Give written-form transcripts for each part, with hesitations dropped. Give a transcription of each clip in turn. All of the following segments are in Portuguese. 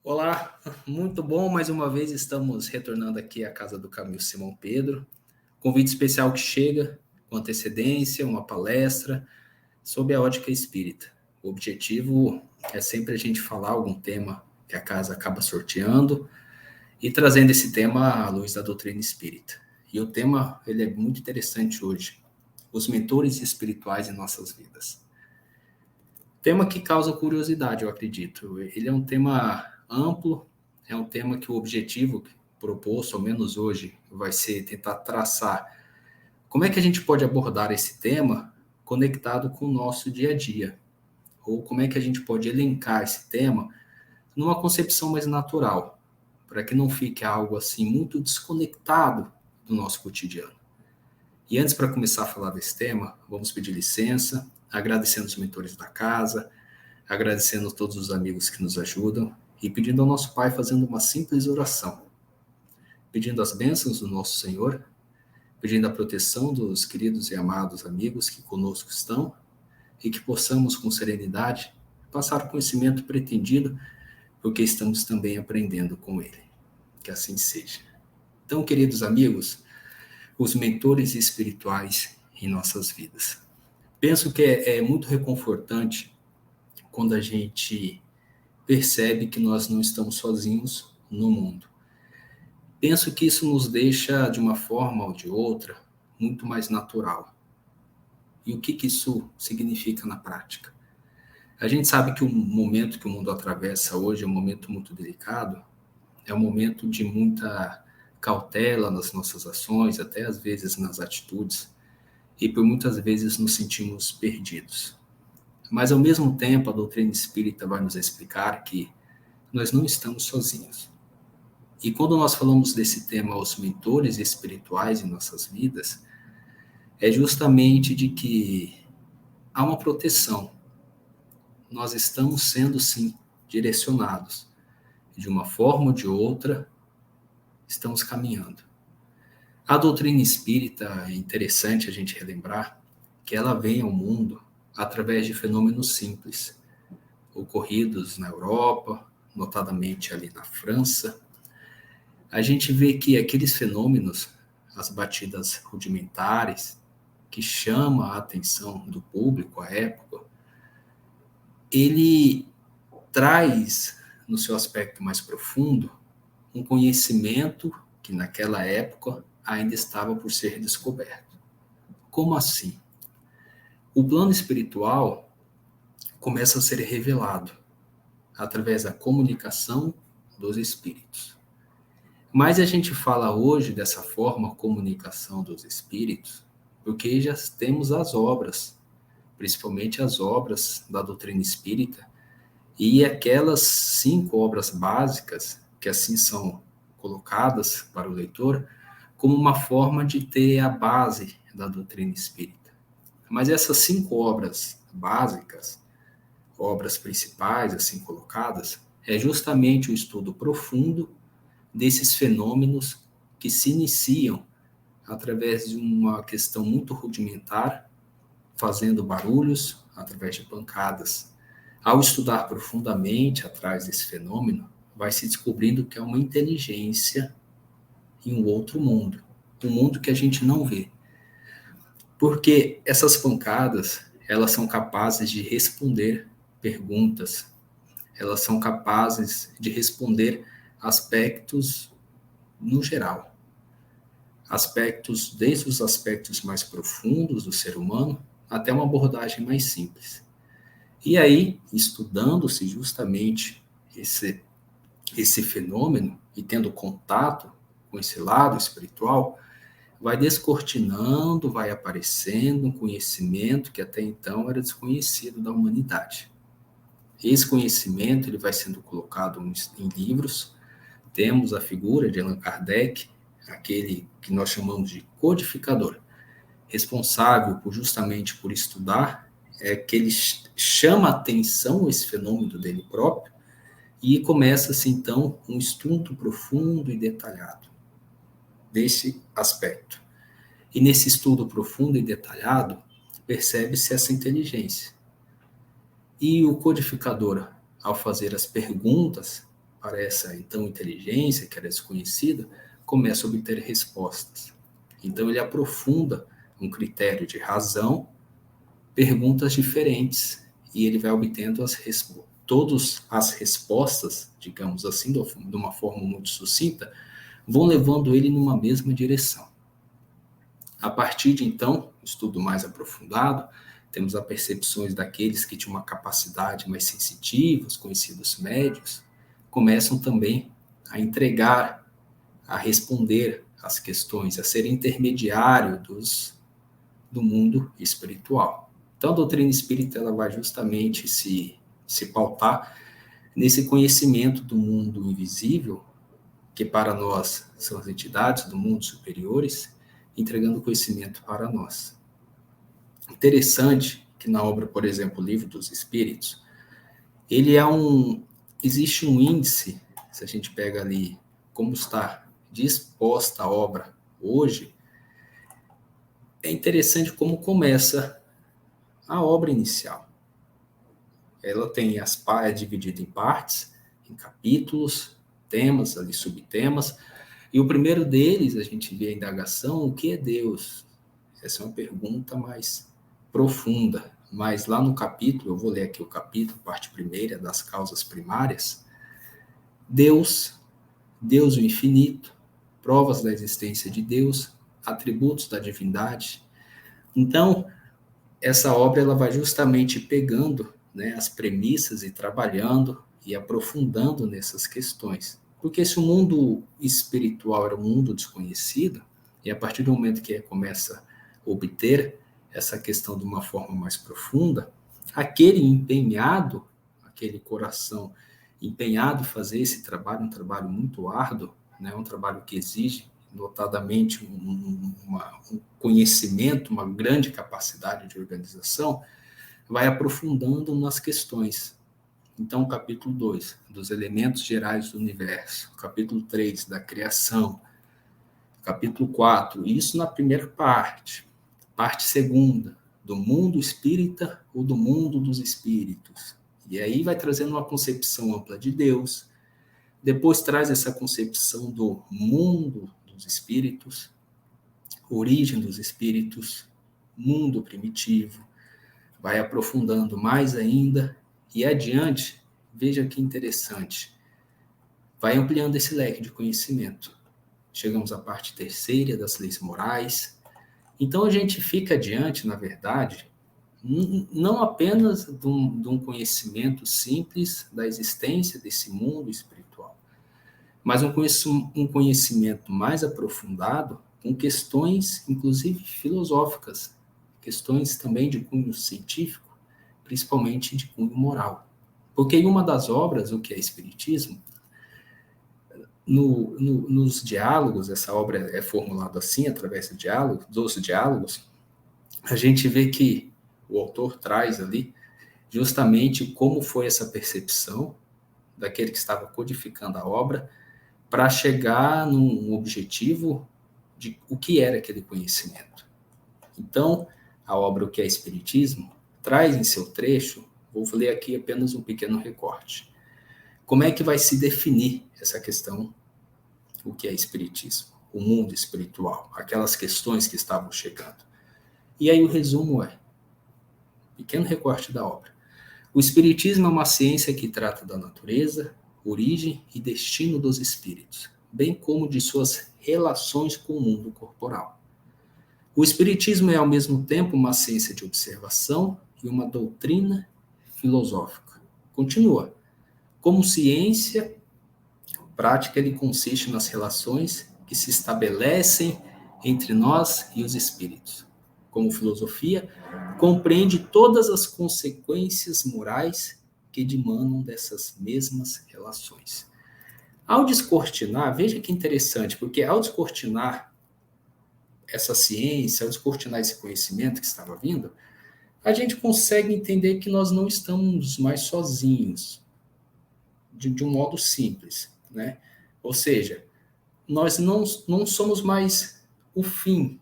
Olá, muito bom. Mais uma vez estamos retornando aqui à Casa do Caminho Simão Pedro. Convite especial que chega com antecedência, uma palestra sobre a ótica espírita. O objetivo é sempre a gente falar algum tema que a casa acaba sorteando e trazendo esse tema à luz da doutrina espírita. E o tema ele é muito interessante hoje: os mentores espirituais em nossas vidas. Tema que causa curiosidade, eu acredito. Ele é um tema amplo, é um tema que o objetivo proposto, ao menos hoje, vai ser tentar traçar como é que a gente pode abordar esse tema conectado com o nosso dia a dia, ou como é que a gente pode elencar esse tema numa concepção mais natural, para que não fique algo assim muito desconectado do nosso cotidiano. E antes, para começar a falar desse tema, vamos pedir licença, agradecendo os mentores da casa, agradecendo a todos os amigos que nos ajudam e pedindo ao nosso Pai, fazendo uma simples oração, pedindo as bênçãos do nosso Senhor, pedindo a proteção dos queridos e amados amigos que conosco estão e que possamos, com serenidade, passar o conhecimento pretendido, porque estamos também aprendendo com Ele. Que assim seja. Então, queridos amigos, os mentores espirituais em nossas vidas. Penso que é muito reconfortante quando a gente percebe que nós não estamos sozinhos no mundo. Penso que isso nos deixa, de uma forma ou de outra, muito mais natural. E o que isso significa na prática? A gente sabe que o momento que o mundo atravessa hoje é um momento muito delicado, é um momento de muita cautela nas nossas ações, até às vezes nas atitudes, e por muitas vezes nos sentimos perdidos. Mas, ao mesmo tempo, a doutrina espírita vai nos explicar que nós não estamos sozinhos. E quando nós falamos desse tema, os mentores espirituais em nossas vidas, é justamente de que há uma proteção. Nós estamos sendo, sim, direcionados. De uma forma ou de outra, estamos caminhando. A doutrina espírita, é interessante a gente relembrar que ela vem ao mundo através de fenômenos simples, ocorridos na Europa, notadamente ali na França. A gente vê que aqueles fenômenos, as batidas rudimentares, que chama a atenção do público à época, ele traz, no seu aspecto mais profundo, um conhecimento que naquela época ainda estava por ser descoberto. Como assim? O plano espiritual começa a ser revelado através da comunicação dos espíritos. Mas a gente fala hoje dessa forma, comunicação dos espíritos, porque já temos as obras, principalmente as obras da doutrina espírita, e aquelas 5 obras básicas, que assim são colocadas para o leitor, como uma forma de ter a base da doutrina espírita. Mas essas 5 obras básicas, obras principais, assim colocadas, é justamente o estudo profundo desses fenômenos que se iniciam através de uma questão muito rudimentar, fazendo barulhos através de pancadas. Ao estudar profundamente atrás desse fenômeno, vai se descobrindo que é uma inteligência em um outro mundo, um mundo que a gente não vê. Porque essas pancadas, elas são capazes de responder perguntas, elas são capazes de responder aspectos no geral. Aspectos, desde os aspectos mais profundos do ser humano, até uma abordagem mais simples. E aí, estudando-se justamente esse fenômeno e tendo contato com esse lado espiritual, vai descortinando, vai aparecendo um conhecimento que até então era desconhecido da humanidade. Esse conhecimento ele vai sendo colocado em livros. Temos a figura de Allan Kardec, aquele que nós chamamos de codificador, responsável justamente por estudar, que ele chama a atenção esse fenômeno dele próprio e começa-se então um estudo profundo e detalhado desse aspecto. E nesse estudo profundo e detalhado, percebe-se essa inteligência. E o codificador, ao fazer as perguntas para essa então inteligência, que era desconhecida, começa a obter respostas. Então ele aprofunda um critério de razão, perguntas diferentes, e ele vai obtendo todas as respostas, digamos assim, de uma forma muito sucinta, vão levando ele numa mesma direção. A partir de então, estudo mais aprofundado, temos as percepções daqueles que tinham uma capacidade mais sensitiva, os conhecidos médios, começam também a entregar, a responder às questões, a ser intermediário do mundo espiritual. Então, a doutrina espírita ela vai justamente se pautar nesse conhecimento do mundo invisível, que para nós são as entidades do mundo superiores, entregando conhecimento para nós. Interessante que na obra, por exemplo, o Livro dos Espíritos, existe um índice, se a gente pega ali como está disposta a obra hoje, é interessante como começa a obra inicial. Ela é dividida em partes, em capítulos, temas, ali subtemas, e o primeiro deles, a gente vê a indagação, o que é Deus? Essa é uma pergunta mais profunda, mas lá no capítulo, eu vou ler aqui o capítulo, parte primeira, das causas primárias, Deus o infinito, provas da existência de Deus, atributos da divindade. Então, essa obra ela vai justamente pegando, né, as premissas e trabalhando e aprofundando nessas questões. Porque se o mundo espiritual era um mundo desconhecido, e a partir do momento que começa a obter essa questão de uma forma mais profunda, aquele coração empenhado em fazer esse trabalho, um trabalho muito árduo, né, um trabalho que exige notadamente um conhecimento, uma grande capacidade de organização, vai aprofundando nas questões. Então, o capítulo 2, dos elementos gerais do universo, capítulo 3, da criação, capítulo 4, isso na primeira parte segunda, do mundo espírita ou do mundo dos espíritos. E aí vai trazendo uma concepção ampla de Deus, depois traz essa concepção do mundo dos espíritos, origem dos espíritos, mundo primitivo, vai aprofundando mais ainda, e adiante, veja que interessante, vai ampliando esse leque de conhecimento. Chegamos à parte terceira das leis morais. Então a gente fica adiante, na verdade, não apenas de um conhecimento simples da existência desse mundo espiritual, mas um conhecimento mais aprofundado com questões, inclusive filosóficas, questões também de cunho científico, principalmente de cunho moral. Porque em uma das obras, o que é Espiritismo, nos diálogos, essa obra é formulada assim, através dos diálogos, a gente vê que o autor traz ali justamente como foi essa percepção daquele que estava codificando a obra para chegar num objetivo de o que era aquele conhecimento. Então, a obra O que é Espiritismo traz em seu trecho, vou ler aqui apenas um pequeno recorte, como é que vai se definir essa questão, o que é Espiritismo, o mundo espiritual, aquelas questões que estavam chegando. E aí o resumo é, pequeno recorte da obra. O Espiritismo é uma ciência que trata da natureza, origem e destino dos espíritos, bem como de suas relações com o mundo corporal. O Espiritismo é, ao mesmo tempo, uma ciência de observação e uma doutrina filosófica. Continua. Como ciência prática, ele consiste nas relações que se estabelecem entre nós e os espíritos. Como filosofia, compreende todas as consequências morais que dimanam dessas mesmas relações. Ao descortinar, veja que interessante, porque ao descortinar essa ciência, ao descortinar esse conhecimento que estava vindo, a gente consegue entender que nós não estamos mais sozinhos, de um modo simples, né? Ou seja, nós não somos mais o fim.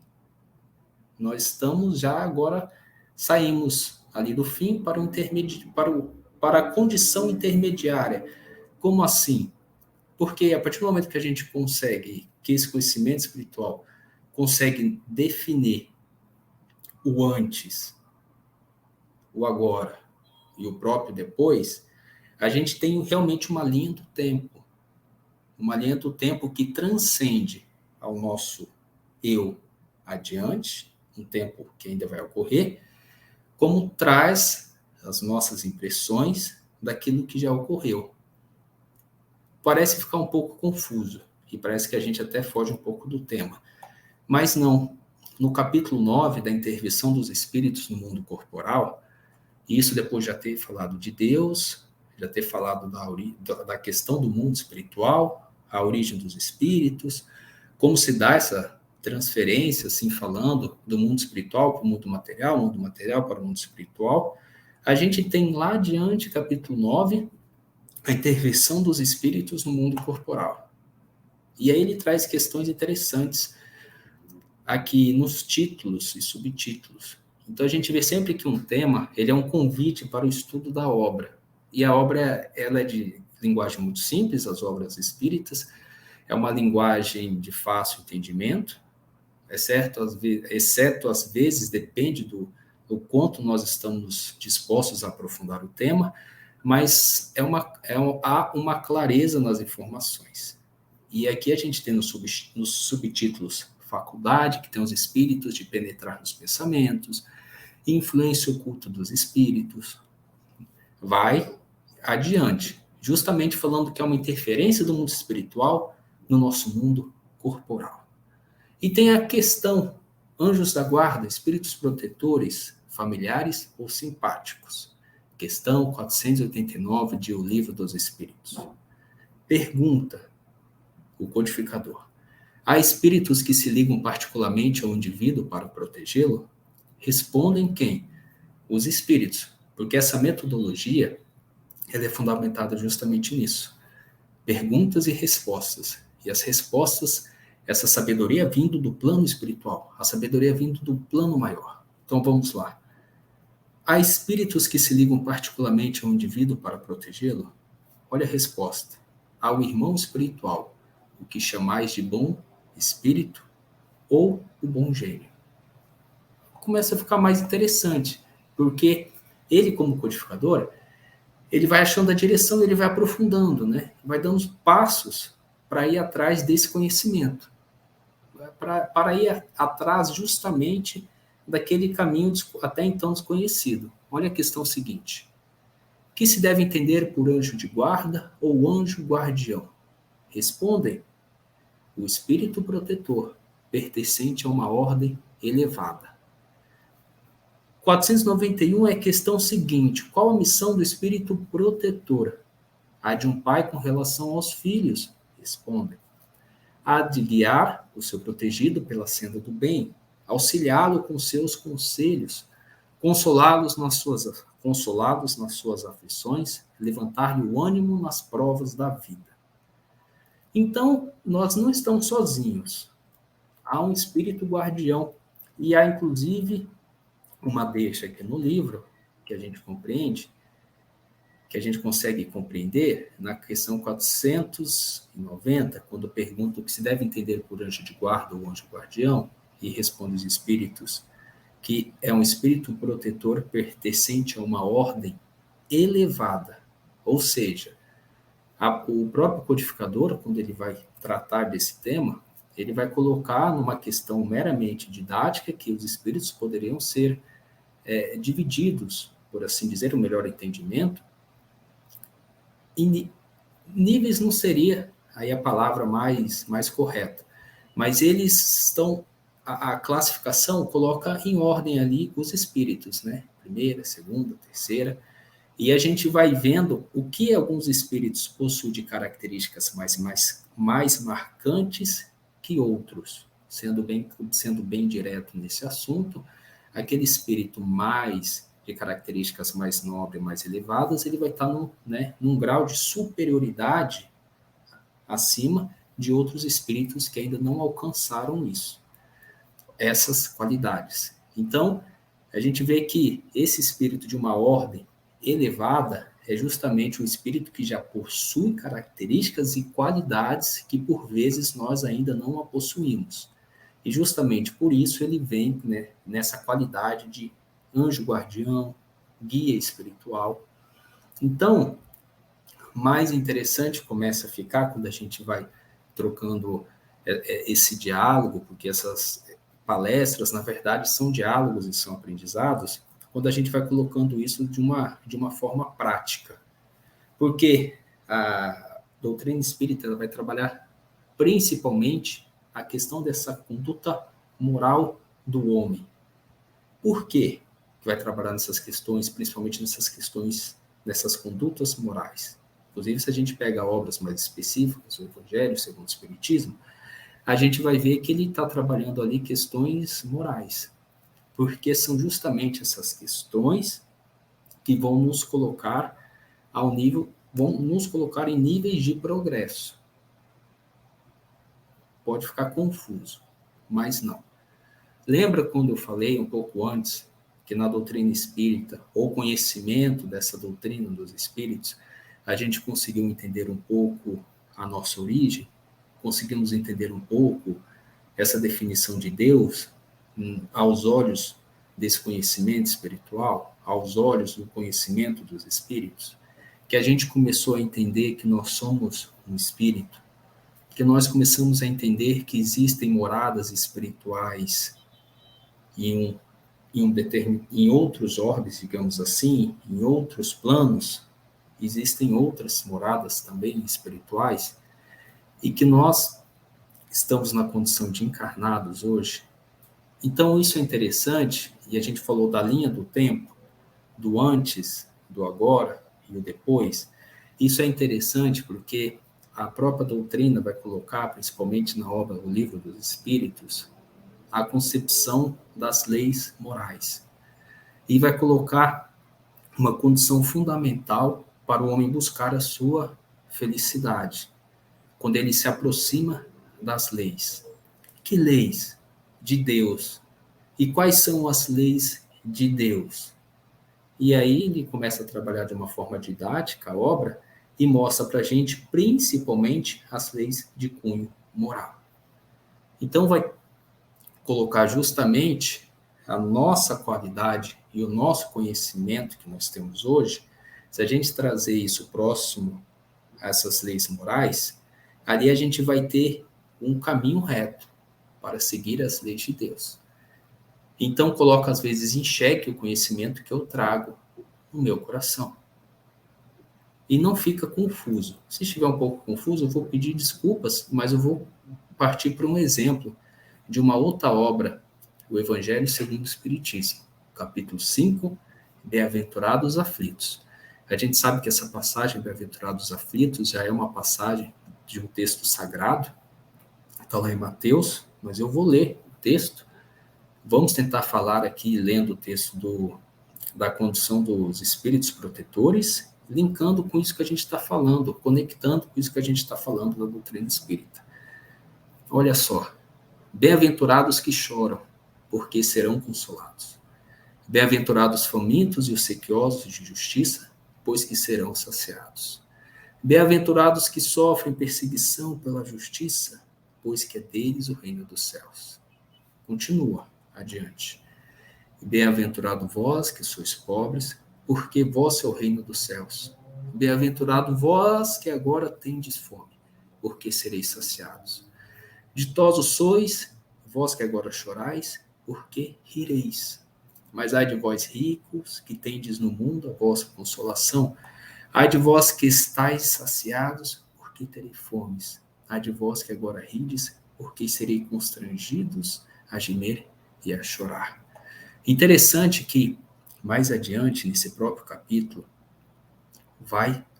Nós estamos já agora, saímos ali do fim para a condição intermediária. Como assim? Porque a partir do momento que a gente consegue, que esse conhecimento espiritual consegue definir o antes, o agora e o próprio depois, a gente tem realmente uma linha do tempo. Uma linha do tempo que transcende ao nosso eu adiante, um tempo que ainda vai ocorrer, como traz as nossas impressões daquilo que já ocorreu. Parece ficar um pouco confuso, e parece que a gente até foge um pouco do tema. Mas não. No capítulo 9 da intervenção dos espíritos no mundo corporal, e isso depois de já ter falado de Deus, já ter falado da questão do mundo espiritual, a origem dos espíritos, como se dá essa transferência, assim falando, do mundo espiritual para o mundo material para o mundo espiritual, a gente tem lá adiante, capítulo 9, a intervenção dos espíritos no mundo corporal. E aí ele traz questões interessantes aqui nos títulos e subtítulos. Então a gente vê sempre que um tema, ele é um convite para o estudo da obra. E a obra, ela é de linguagem muito simples, as obras espíritas, é uma linguagem de fácil entendimento, exceto às vezes, depende do quanto nós estamos dispostos a aprofundar o tema, mas há uma clareza nas informações. E aqui a gente tem nos subtítulos faculdade, que tem os espíritos de penetrar nos pensamentos, influência oculta dos espíritos, vai adiante, justamente falando que é uma interferência do mundo espiritual no nosso mundo corporal. E tem a questão, anjos da guarda, espíritos protetores, familiares ou simpáticos. Questão 489 de O Livro dos Espíritos. Pergunta o codificador: há espíritos que se ligam particularmente ao indivíduo para protegê-lo? Respondem quem? Os espíritos, porque essa metodologia ela é fundamentada justamente nisso. Perguntas e respostas. E as respostas, essa sabedoria vindo do plano espiritual, a sabedoria vindo do plano maior. Então vamos lá. Há espíritos que se ligam particularmente ao indivíduo para protegê-lo? Olha a resposta. Ao irmão espiritual, o que chamais de bom espírito ou o bom gênio. Começa a ficar mais interessante, porque ele, como codificador, ele vai achando a direção, ele vai aprofundando, né? Vai dando passos para ir atrás desse conhecimento, para ir atrás justamente daquele caminho até então desconhecido. Olha a questão seguinte: o que se deve entender por anjo de guarda ou anjo guardião? Respondem: o espírito protetor, pertencente a uma ordem elevada. 491 é a questão seguinte: qual a missão do espírito protetor? A de um pai com relação aos filhos? Respondem: a de guiar o seu protegido pela senda do bem, auxiliá-lo com seus conselhos, consolá-los nas suas aflições, levantar-lhe o ânimo nas provas da vida. Então, nós não estamos sozinhos. Há um espírito guardião e há, inclusive, uma deixa aqui no livro que a gente compreende, que a gente consegue compreender na questão 490, quando pergunta o que se deve entender por anjo de guarda ou anjo guardião, e responde os espíritos que é um espírito protetor pertencente a uma ordem elevada. Ou seja, o próprio codificador, quando ele vai tratar desse tema, ele vai colocar numa questão meramente didática que os espíritos poderiam ser divididos, por assim dizer, o melhor entendimento, e níveis não seria aí a palavra mais correta, mas eles estão, a classificação coloca em ordem ali os espíritos, né? Primeira, segunda, terceira, e a gente vai vendo o que alguns espíritos possuem de características mais marcantes que outros, sendo bem direto nesse assunto. Aquele espírito de características mais nobres, mais elevadas, ele vai estar num grau de superioridade acima de outros espíritos que ainda não alcançaram essas qualidades. Então, a gente vê que esse espírito de uma ordem elevada é justamente um espírito que já possui características e qualidades que, por vezes, nós ainda não a possuímos. E justamente por isso ele vem, né, nessa qualidade de anjo guardião, guia espiritual. Então, mais interessante começa a ficar quando a gente vai trocando esse diálogo, porque essas palestras, na verdade, são diálogos e são aprendizados, quando a gente vai colocando isso de uma forma prática. Porque a doutrina espírita ela vai trabalhar principalmente a questão dessa conduta moral do homem. Por quê que vai trabalhar nessas questões, principalmente nessas condutas morais? Inclusive, se a gente pega obras mais específicas, o Evangelho segundo o Espiritismo, a gente vai ver que ele está trabalhando ali questões morais, porque são justamente essas questões que vão nos colocar vão nos colocar em níveis de progresso. Pode ficar confuso, mas não. Lembra quando eu falei um pouco antes que na doutrina espírita, ou conhecimento dessa doutrina dos espíritos, a gente conseguiu entender um pouco a nossa origem, conseguimos entender um pouco essa definição de Deus aos olhos desse conhecimento espiritual, aos olhos do conhecimento dos espíritos, que a gente começou a entender que nós somos um espírito, que nós começamos a entender que existem moradas espirituais em outros orbes, digamos assim, em outros planos, existem outras moradas também espirituais, e que nós estamos na condição de encarnados hoje. Então, isso é interessante, e a gente falou da linha do tempo, do antes, do agora e o depois. Isso é interessante porque a própria doutrina vai colocar, principalmente na obra O Livro dos Espíritos, a concepção das leis morais. E vai colocar uma condição fundamental para o homem buscar a sua felicidade, quando ele se aproxima das leis. Que leis? De Deus. E quais são as leis de Deus? E aí ele começa a trabalhar de uma forma didática a obra e mostra para a gente, principalmente, as leis de cunho moral. Então vai colocar justamente a nossa qualidade e o nosso conhecimento que nós temos hoje, se a gente trazer isso próximo a essas leis morais, ali a gente vai ter um caminho reto para seguir as leis de Deus. Então, coloca às vezes em xeque o conhecimento que eu trago no meu coração. E não fica confuso. Se estiver um pouco confuso, eu vou pedir desculpas, mas eu vou partir para um exemplo de uma outra obra, o Evangelho segundo o Espiritismo, capítulo 5, Bem-aventurados aflitos. A gente sabe que essa passagem, Bem-aventurados aflitos, já é uma passagem de um texto sagrado, está lá em Mateus, mas eu vou ler o texto. Vamos tentar falar aqui, lendo o texto da condição dos espíritos protetores, linkando com isso que a gente está falando, conectando com isso que a gente está falando da doutrina espírita. Olha só. Bem-aventurados que choram, porque serão consolados. Bem-aventurados famintos e os sequiosos de justiça, pois que serão saciados. Bem-aventurados que sofrem perseguição pela justiça, pois que é deles o reino dos céus. Continua adiante. Bem-aventurado vós que sois pobres, porque vosso é o reino dos céus. Bem-aventurado vós que agora tendes fome, porque sereis saciados. Ditosos sois, vós que agora chorais, porque rireis. Mas ai de vós ricos, que tendes no mundo a vossa consolação. Ai de vós que estáis saciados, porque tereis fomes. Ai de vós que agora rides, porque sereis constrangidos a gemer e a chorar. Interessante que, mais adiante, nesse próprio capítulo,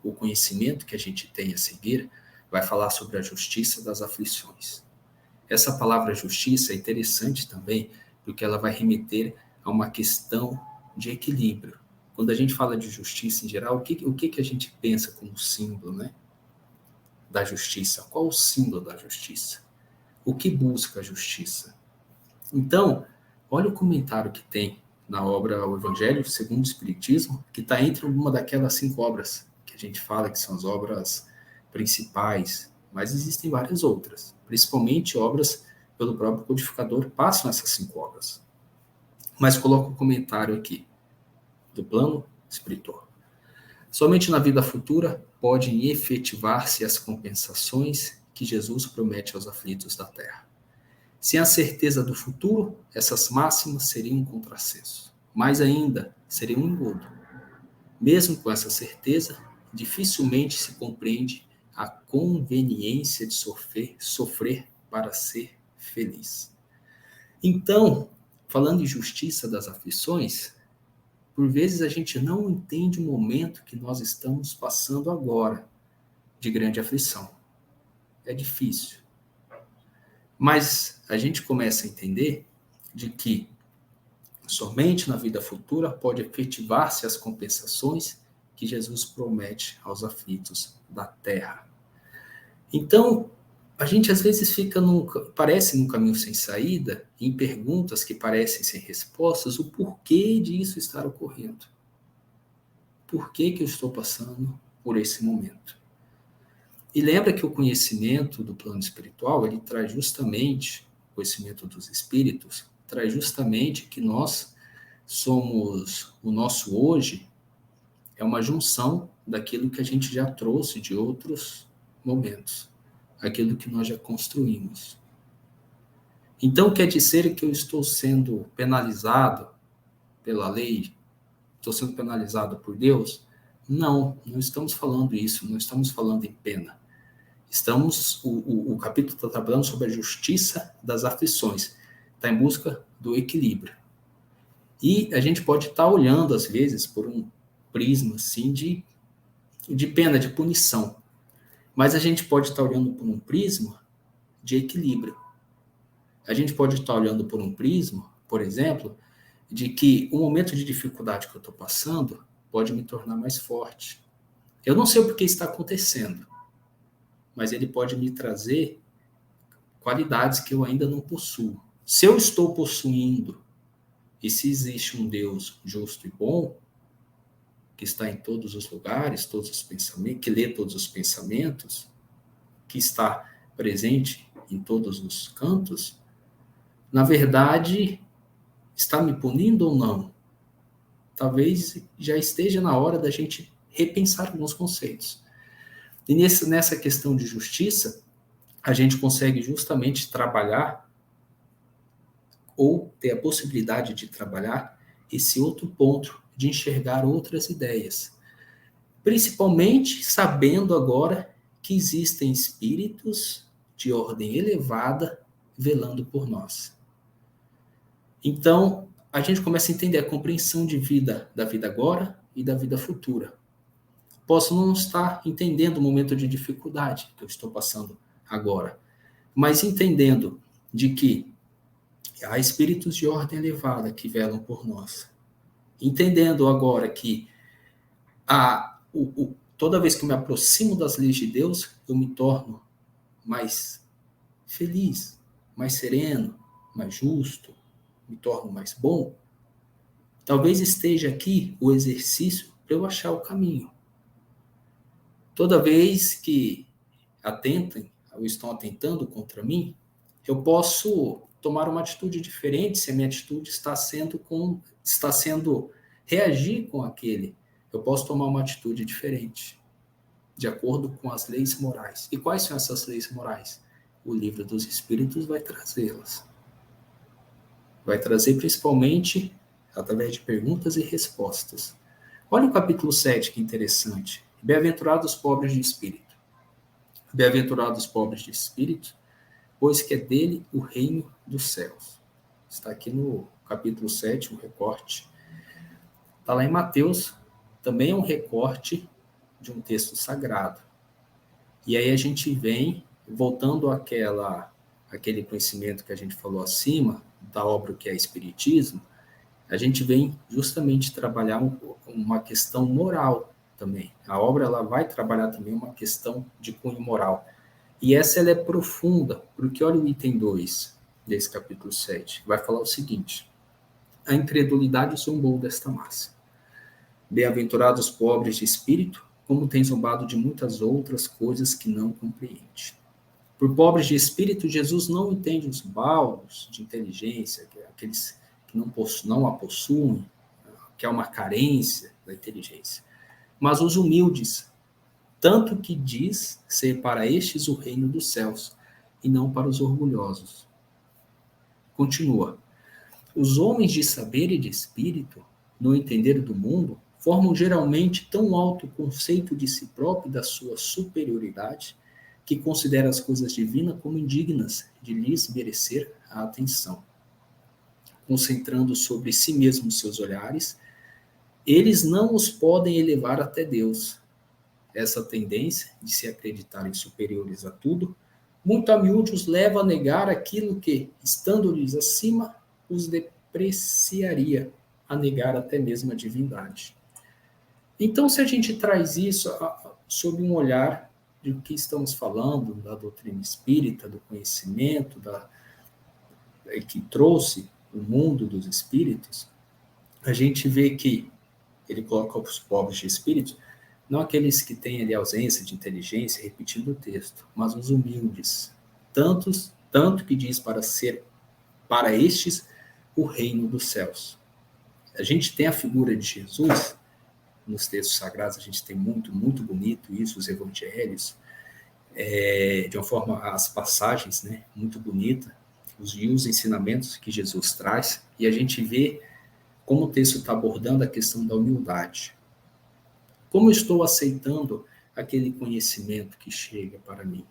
o conhecimento que a gente tem a seguir, vai falar sobre a justiça das aflições. Essa palavra justiça é interessante também, porque ela vai remeter a uma questão de equilíbrio. Quando a gente fala de justiça em geral, o que a gente pensa como símbolo, né, da justiça? Qual o símbolo da justiça? O que busca a justiça? Então, olha o comentário que tem na obra O Evangelho segundo o Espiritismo, que está entre uma daquelas 5 obras que a gente fala que são as obras principais, mas existem várias outras, principalmente obras pelo próprio codificador, passam essas 5 obras. Mas coloco um comentário aqui, do plano espiritual. Somente na vida futura podem efetivar-se as compensações que Jesus promete aos aflitos da terra. Sem a certeza do futuro, essas máximas seriam um contrassenso. Mais ainda, seriam um engodo. Mesmo com essa certeza, dificilmente se compreende a conveniência de sofrer para ser feliz. Então, falando em justiça das aflições, por vezes a gente não entende o momento que nós estamos passando agora de grande aflição. É difícil. Mas a gente começa a entender de que somente na vida futura pode efetivar-se as compensações que Jesus promete aos aflitos da terra. Então, a gente às vezes parece num caminho sem saída, em perguntas que parecem sem respostas, o porquê disso estar ocorrendo. Por que eu estou passando por esse momento? E lembra que o conhecimento do plano espiritual, ele traz justamente, o conhecimento dos espíritos, traz justamente que nós somos, o nosso hoje é uma junção daquilo que a gente já trouxe de outros momentos, aquilo que nós já construímos. Então quer dizer que eu estou sendo penalizado pela lei? Estou sendo penalizado por Deus? Não, não estamos falando isso, não estamos falando em pena. O capítulo está trabalhando sobre a justiça das aflições, está em busca do equilíbrio. E a gente pode estar olhando, às vezes, por um prisma assim, de pena, de punição. Mas a gente pode estar olhando por um prisma de equilíbrio. A gente pode estar olhando por um prisma, por exemplo, de que o momento de dificuldade que eu estou passando pode me tornar mais forte. Eu não sei o porquê está acontecendo, mas ele pode me trazer qualidades que eu ainda não possuo. Se eu estou possuindo, e se existe um Deus justo e bom, que está em todos os lugares, todos os pensamentos, que lê todos os pensamentos, que está presente em todos os cantos, na verdade, está me punindo ou não? Talvez já esteja na hora da gente repensar alguns conceitos. E nessa questão de justiça, a gente consegue justamente trabalhar ou ter a possibilidade de trabalhar esse outro ponto de enxergar outras ideias. Principalmente sabendo agora que existem espíritos de ordem elevada velando por nós. Então, a gente começa a entender a compreensão de vida, da vida agora e da vida futura. Posso não estar entendendo o momento de dificuldade que eu estou passando agora, mas entendendo de que há espíritos de ordem elevada que velam por nós. Entendendo agora que toda vez que eu me aproximo das leis de Deus, eu me torno mais feliz, mais sereno, mais justo, me torno mais bom. Talvez esteja aqui o exercício para eu achar o caminho. Toda vez que atentem ou estão atentando contra mim, eu posso tomar uma atitude diferente se a minha atitude está sendo reagir com aquele. Eu posso tomar uma atitude diferente, de acordo com as leis morais. E quais são essas leis morais? O livro dos Espíritos vai trazê-las. Vai trazer principalmente através de perguntas e respostas. Olha o capítulo 7, que interessante. Bem-aventurados os pobres de espírito. Bem-aventurados os pobres de espírito, pois que é dele o reino dos céus. Está aqui no capítulo 7, um recorte. Está lá em Mateus, também é um recorte de um texto sagrado. E aí a gente vem, voltando àquele conhecimento que a gente falou acima, da obra que é Espiritismo, a gente vem justamente trabalhar uma questão moral também. A obra ela vai trabalhar também uma questão de cunho moral. E essa ela é profunda, porque olha o item 2 desse capítulo 7, vai falar o seguinte: a incredulidade zombou desta massa. Bem-aventurados os pobres de espírito, como tem zombado de muitas outras coisas que não compreende. Por pobres de espírito, Jesus não entende os baldos de inteligência, aqueles que não a possuem, que há uma carência da inteligência, mas os humildes, tanto que diz ser para estes o reino dos céus, e não para os orgulhosos. Continua. Os homens de saber e de espírito, no entender do mundo, formam geralmente tão alto conceito de si próprio e da sua superioridade, que considera as coisas divinas como indignas de lhes merecer a atenção. Concentrando sobre si mesmos seus olhares, eles não os podem elevar até Deus. Essa tendência de se acreditarem superiores a tudo, muito a miúde os leva a negar aquilo que, estando-lhes acima, os depreciaria, a negar até mesmo a divindade. Então, se a gente traz isso sob um olhar do que estamos falando, da doutrina espírita, do conhecimento, que trouxe o mundo dos espíritos, a gente vê que ele coloca os pobres de espírito, não aqueles que têm ali ausência de inteligência, repetindo o texto, mas os humildes, tanto que diz para estes o reino dos céus. A gente tem a figura de Jesus, nos textos sagrados a gente tem muito bonito isso, os evangelhos, de uma forma, as passagens, né, muito bonita, os ensinamentos que Jesus traz, e a gente vê como o texto está abordando a questão da humildade. Como eu estou aceitando aquele conhecimento que chega para mim?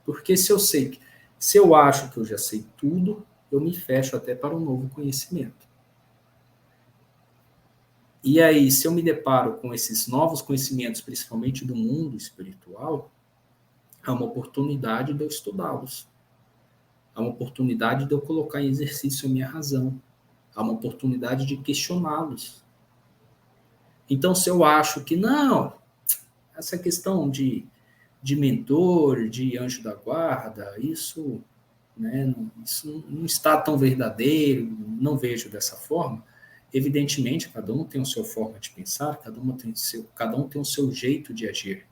Porque se eu acho que eu já sei tudo, eu me fecho até para um novo conhecimento. E aí, se eu me deparo com esses novos conhecimentos, principalmente do mundo espiritual, há uma oportunidade de eu estudá-los. Há uma oportunidade de eu colocar em exercício a minha razão. Há uma oportunidade de questioná-los. Então, se eu acho que não, essa questão de mentor, de anjo da guarda, isso não está tão verdadeiro, não vejo dessa forma. Evidentemente, cada um tem a sua forma de pensar, cada um tem o seu jeito de agir.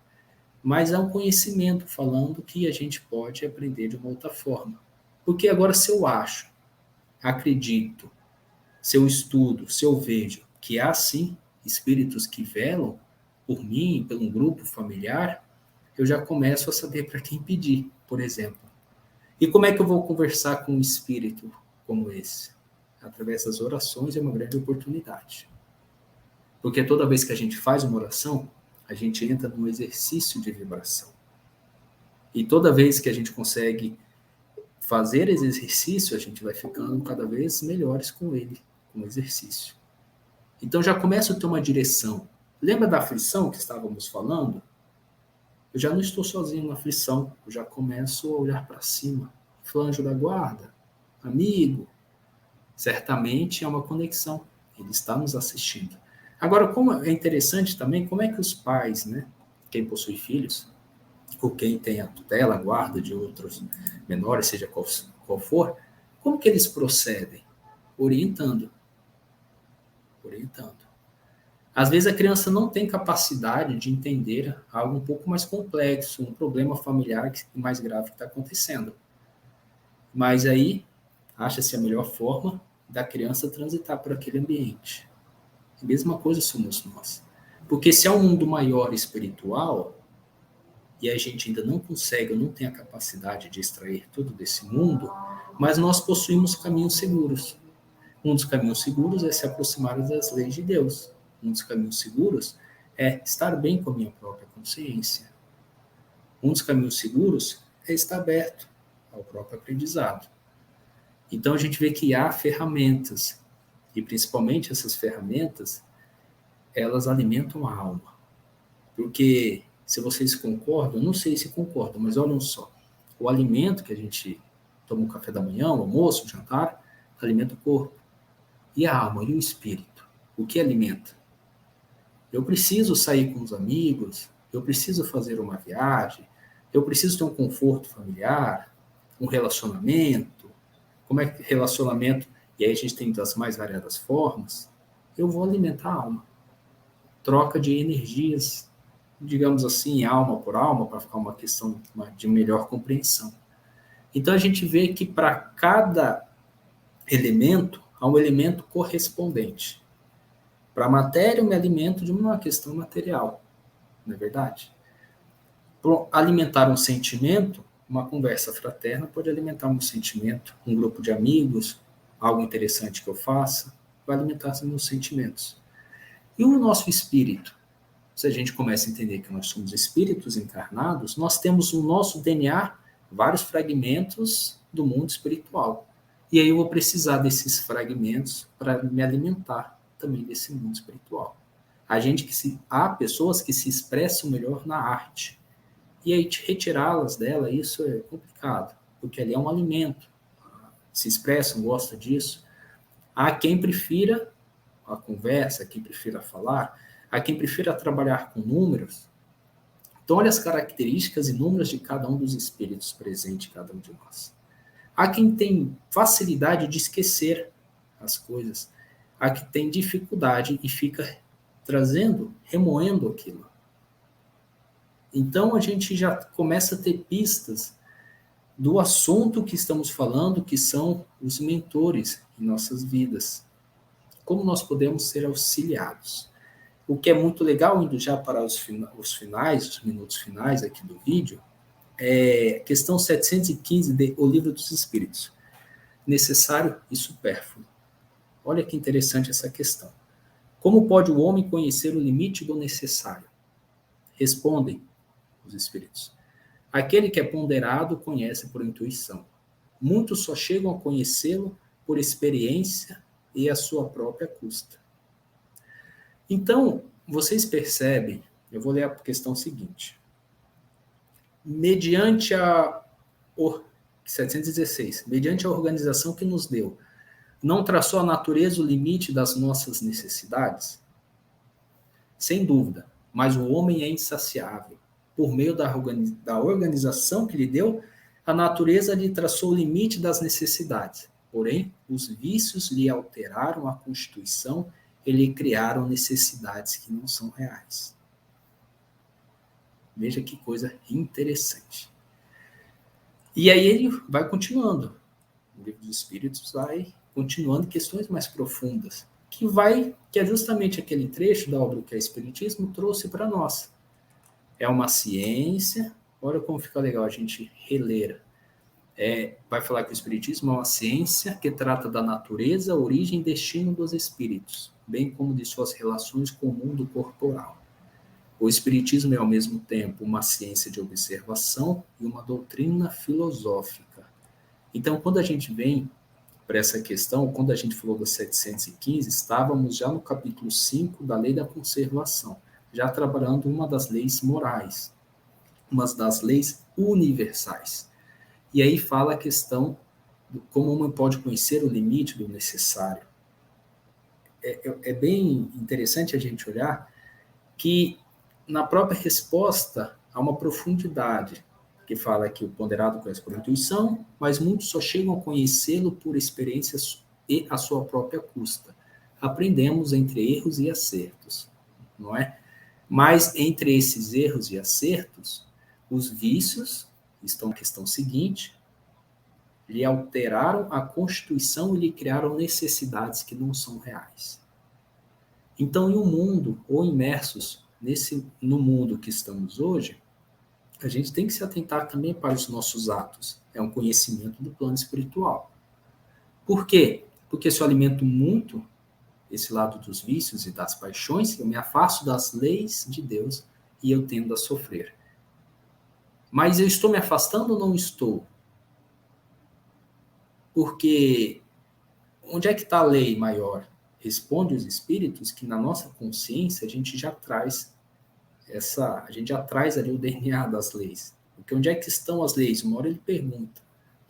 Mas há um conhecimento falando que a gente pode aprender de uma outra forma. Porque agora, se eu acho, acredito, se eu estudo, se eu vejo que há, sim, espíritos que velam por mim, pelo um grupo familiar, eu já começo a saber para quem pedir, por exemplo. E como é que eu vou conversar com um espírito como esse? Através das orações é uma grande oportunidade. Porque toda vez que a gente faz uma oração, a gente entra num exercício de vibração. E toda vez que a gente consegue fazer esse exercício, a gente vai ficando cada vez melhores com ele, com o exercício. Então já começa a ter uma direção. Lembra da aflição que estávamos falando? Eu já não estou sozinho na aflição, eu já começo a olhar para cima. Anjo da guarda, amigo, certamente é uma conexão, ele está nos assistindo. Agora, como é interessante também, como é que os pais, né, quem possui filhos, ou quem tem a tutela, a guarda de outros menores, seja qual for, como que eles procedem? Orientando. Às vezes a criança não tem capacidade de entender algo um pouco mais complexo, um problema familiar mais grave que está acontecendo. Mas aí, acha-se a melhor forma da criança transitar por aquele ambiente. A mesma coisa somos nós. Porque se há um mundo maior espiritual, e a gente ainda não consegue, ou não tem a capacidade de extrair tudo desse mundo, mas nós possuímos caminhos seguros. Um dos caminhos seguros é se aproximar das leis de Deus. Um dos caminhos seguros é estar bem com a minha própria consciência. Um dos caminhos seguros é estar aberto ao próprio aprendizado. Então a gente vê que há ferramentas, e principalmente essas ferramentas, elas alimentam a alma. Porque, se vocês concordam, não sei se concordam, mas olhem só, o alimento que a gente toma o café da manhã, o almoço, o jantar, alimenta o corpo. E a alma, e o espírito? O que alimenta? Eu preciso sair com os amigos, eu preciso fazer uma viagem, eu preciso ter um conforto familiar, um relacionamento. Como é que relacionamento e aí a gente tem das mais variadas formas, eu vou alimentar a alma. Troca de energias, digamos assim, alma por alma, para ficar uma questão de melhor compreensão. Então a gente vê que para cada elemento, há um elemento correspondente. Para a matéria, eu me alimento de uma questão material, não é verdade? Para alimentar um sentimento, uma conversa fraterna pode alimentar um sentimento, um grupo de amigos, algo interessante que eu faça, vai alimentar os meus sentimentos. E o nosso espírito? Se a gente começa a entender que nós somos espíritos encarnados, nós temos no nosso DNA vários fragmentos do mundo espiritual. E aí eu vou precisar desses fragmentos para me alimentar também desse mundo espiritual. Há pessoas que se expressam melhor na arte. E aí retirá-las dela, isso é complicado, porque ali é um alimento. Se expressam, gostam disso. Há quem prefira a conversa, há quem prefira falar, há quem prefira trabalhar com números. Então, olha as características e números de cada um dos espíritos presentes em cada um de nós. Há quem tem facilidade de esquecer as coisas. Há quem tem dificuldade e fica trazendo, remoendo aquilo. Então, a gente já começa a ter pistas do assunto que estamos falando, que são os mentores em nossas vidas. Como nós podemos ser auxiliados. O que é muito legal, indo já para os finais, os minutos finais aqui do vídeo, é questão 715 de O Livro dos Espíritos. Necessário e supérfluo. Olha que interessante essa questão. Como pode o homem conhecer o limite do necessário? Respondem os espíritos. Aquele que é ponderado conhece por intuição. Muitos só chegam a conhecê-lo por experiência e a sua própria custa. Então, vocês percebem, eu vou ler a questão seguinte. Mediante a 716, mediante a organização que nos deu, não traçou a natureza o limite das nossas necessidades? Sem dúvida, mas o homem é insaciável. Por meio da organização que lhe deu, a natureza lhe traçou o limite das necessidades. Porém, os vícios lhe alteraram a constituição e lhe criaram necessidades que não são reais. Veja que coisa interessante. E aí ele vai continuando. O Livro dos Espíritos vai continuando questões mais profundas, que é justamente aquele trecho da obra que o Espiritismo trouxe para nós. É uma ciência, olha como fica legal a gente reler. Vai falar que o Espiritismo é uma ciência que trata da natureza, origem e destino dos espíritos, bem como de suas relações com o mundo corporal. O Espiritismo é, ao mesmo tempo, uma ciência de observação e uma doutrina filosófica. Então, quando a gente vem para essa questão, quando a gente falou das 715, estávamos já no capítulo 5 da Lei da Conservação, já trabalhando uma das leis morais, uma das leis universais. E aí fala a questão de como uma pode conhecer o limite do necessário. É bem interessante a gente olhar que na própria resposta há uma profundidade, que fala que o ponderado conhece por intuição, mas muitos só chegam a conhecê-lo por experiências e a sua própria custa. Aprendemos entre erros e acertos, não é? Mas entre esses erros e acertos, os vícios estão na questão seguinte, lhe alteraram a constituição e lhe criaram necessidades que não são reais. Então, em um mundo, ou imersos no mundo que estamos hoje, a gente tem que se atentar também para os nossos atos. É um conhecimento do plano espiritual. Por quê? Porque se eu alimento muito esse lado dos vícios e das paixões, eu me afasto das leis de Deus e eu tendo a sofrer. Mas eu estou me afastando ou não estou? Porque onde é que está a lei maior? Responde os espíritos que na nossa consciência a gente já traz ali o DNA das leis. Porque onde é que estão as leis? Uma hora ele pergunta.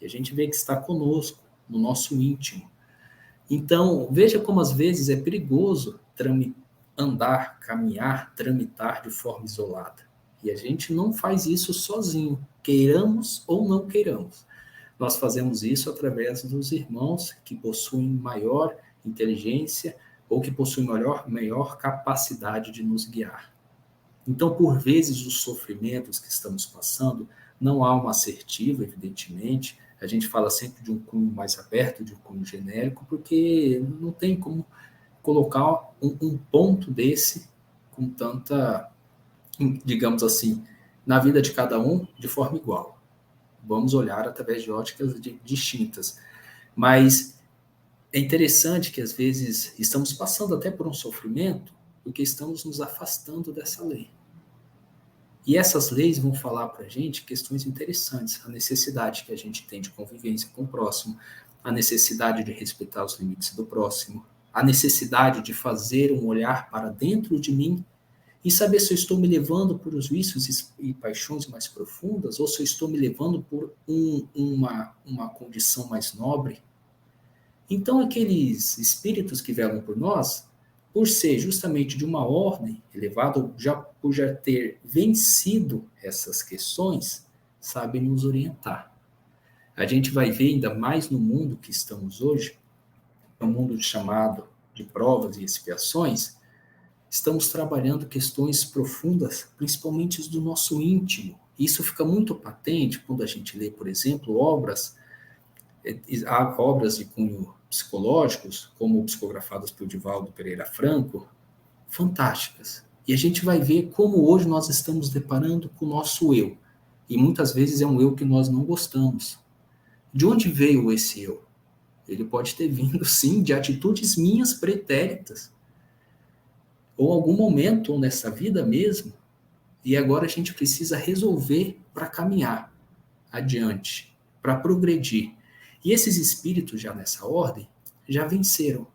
E a gente vê que está conosco, no nosso íntimo. Então, veja como às vezes é perigoso caminhar, tramitar de forma isolada. E a gente não faz isso sozinho, queiramos ou não queiramos. nós fazemos isso através dos irmãos que possuem maior inteligência ou que possuem maior capacidade de nos guiar. Então, por vezes, os sofrimentos que estamos passando, não há uma assertiva, evidentemente, a gente fala sempre de um cunho mais aberto, de um cunho genérico, porque não tem como colocar um ponto desse com tanta, digamos assim, na vida de cada um de forma igual. Vamos olhar através de óticas distintas. Mas é interessante que, às vezes, estamos passando até por um sofrimento porque estamos nos afastando dessa lei. E essas leis vão falar para a gente questões interessantes, a necessidade que a gente tem de convivência com o próximo, a necessidade de respeitar os limites do próximo, a necessidade de fazer um olhar para dentro de mim e saber se eu estou me levando por os vícios e paixões mais profundas ou se eu estou me levando por uma condição mais nobre. Então, aqueles espíritos que velam por nós, por ser justamente de uma ordem elevada, por já ter vencido essas questões, sabem nos orientar. A gente vai ver ainda mais no mundo que estamos hoje, um mundo chamado de provas e expiações, estamos trabalhando questões profundas, principalmente do nosso íntimo. Isso fica muito patente quando a gente lê, por exemplo, obras de cunho psicológicos, como psicografadas por Divaldo Pereira Franco, fantásticas. E a gente vai ver como hoje nós estamos deparando com o nosso eu. E muitas vezes é um eu que nós não gostamos. De onde veio esse eu? Ele pode ter vindo, sim, de atitudes minhas pretéritas. Ou algum momento, ou nessa vida mesmo. E agora a gente precisa resolver para caminhar adiante, para progredir. E esses espíritos, já nessa ordem, já venceram.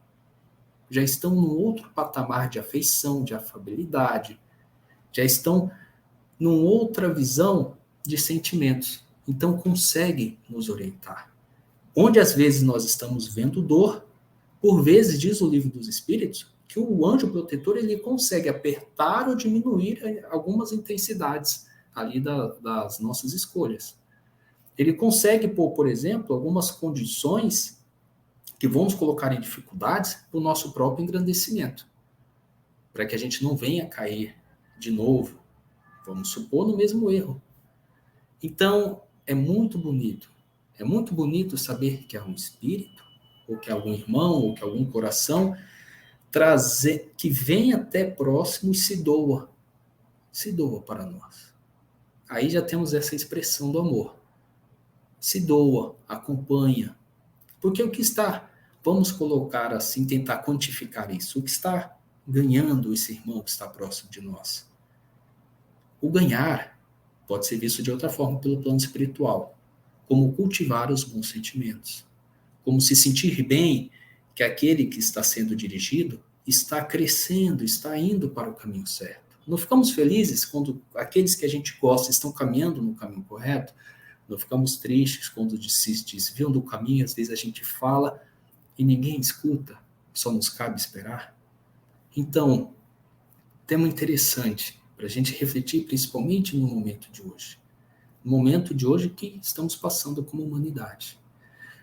Já estão num outro patamar de afeição, de afabilidade. Já estão numa outra visão de sentimentos. Então, conseguem nos orientar. Onde, às vezes, nós estamos vendo dor, por vezes, diz o Livro dos Espíritos, que o anjo protetor ele consegue apertar ou diminuir algumas intensidades ali das nossas escolhas. Ele consegue pôr, por exemplo, algumas condições que vão nos colocar em dificuldades para o nosso próprio engrandecimento, para que a gente não venha cair de novo, vamos supor, no mesmo erro. Então, é muito bonito saber que há um espírito, ou que há algum irmão, ou que há algum coração, que vem até próximo e se doa para nós. Aí já temos essa expressão do amor. Se doa, acompanha. Porque o que está, vamos colocar assim, tentar quantificar isso, o que está ganhando esse irmão que está próximo de nós? O ganhar pode ser visto de outra forma pelo plano espiritual, como cultivar os bons sentimentos, como se sentir bem que aquele que está sendo dirigido está crescendo, está indo para o caminho certo. Não ficamos felizes quando aqueles que a gente gosta estão caminhando no caminho correto? Não ficamos tristes quando se desviam do caminho, às vezes a gente fala e ninguém escuta, só nos cabe esperar? Então, tema interessante para a gente refletir, principalmente no momento de hoje. No momento de hoje que estamos passando como humanidade.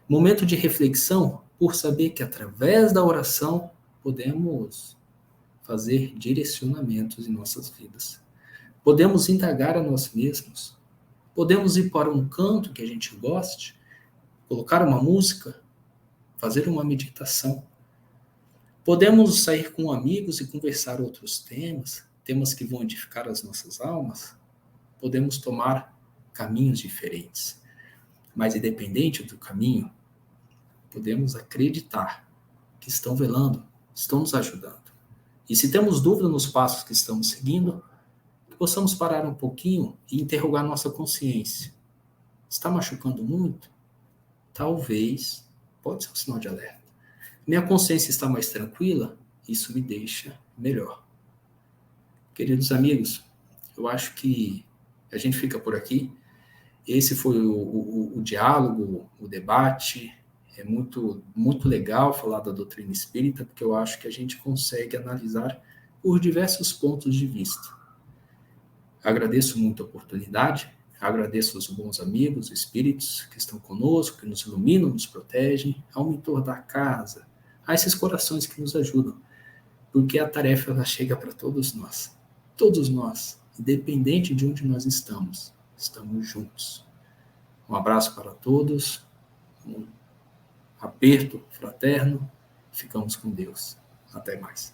Momento de reflexão por saber que através da oração podemos fazer direcionamentos em nossas vidas. Podemos indagar a nós mesmos. Podemos ir para um canto que a gente goste, colocar uma música, fazer uma meditação. Podemos sair com amigos e conversar outros temas que vão edificar as nossas almas. Podemos tomar caminhos diferentes. Mas independente do caminho, podemos acreditar que estão velando, estão nos ajudando. E se temos dúvida nos passos que estamos seguindo, que possamos parar um pouquinho e interrogar nossa consciência. Está machucando muito? Talvez, pode ser um sinal de alerta. Minha consciência está mais tranquila? Isso me deixa melhor. Queridos amigos, eu acho que a gente fica por aqui. Esse foi o diálogo, o debate. É muito, muito legal falar da doutrina espírita, porque eu acho que a gente consegue analisar por diversos pontos de vista. Agradeço muito a oportunidade, Agradeço aos bons amigos, espíritos que estão conosco, que nos iluminam, nos protegem, ao mentor da casa, a esses corações que nos ajudam, porque a tarefa ela chega para todos nós, independente de onde nós estamos juntos. Um abraço para todos, um aperto fraterno, ficamos com Deus. Até mais.